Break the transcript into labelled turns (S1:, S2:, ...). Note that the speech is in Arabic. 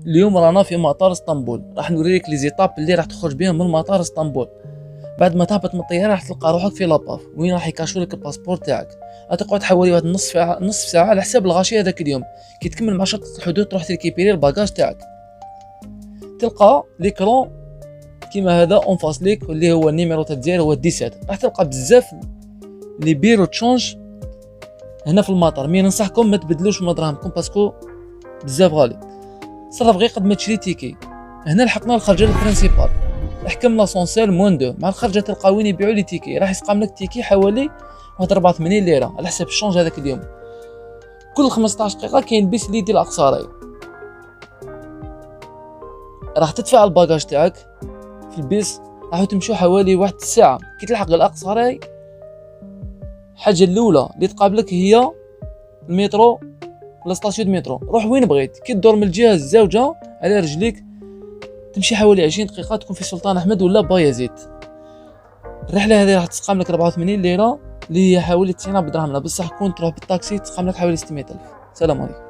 S1: اليوم رانا في مطار اسطنبول، راح نوريك لي زيتاب اللي راح تخرج بهم من مطار اسطنبول. بعد ما تهبط من الطياره راح تلقى روحك في لاباف وين راح يكاشوا لك الباسبور تاعك. غتقعد حوالي واحد نصف ساعه على حساب الغاشي هذاك اليوم. كي تكمل مع شرطه الحدود تروح تريكيبيري الباجاج تاعك، تلقى ليكرون كيما هذا اون فاس ليك اللي هو النيميرو تاع الجزائر هو 17. راح تلقى بزاف لي بيرو تشونج هنا في المطار، مي ننصحكم ما تبدلوش من دراهمكم باسكو بزاف غالي. صرف غير قد ما تشري تيكي. هنا لحقنا الخرجه البرينسيبال، حكم لاسونسير موان دو مع الخرجه تلقى وين يبيعوا لي تيكي. راح يسقام لك تيكي حوالي 84 ليره على حساب الشونج هذاك اليوم. كل 15 دقيقه كاين بيس اللي يدير الاقصاري. راح تدفع الباجاج تاعك في البيس، راح تمشوا حوالي واحد الساعه. كي تلحق الاقصاري الحاجه الاولى اللي تقابلك هي المترو ولا ستاسيون مترو. روح وين بغيت، كي تدور من الجهه الزاوجه على رجليك تمشي حوالي 20 دقيقه تكون في سلطان احمد ولا بايزيد. الرحله هذه راح تسقام لك 84 ليره اللي هي حوالي 90 بدرهم، بصح كون تروح بالطاكسي تسقام لك حوالي 600 الف. سلام عليكم.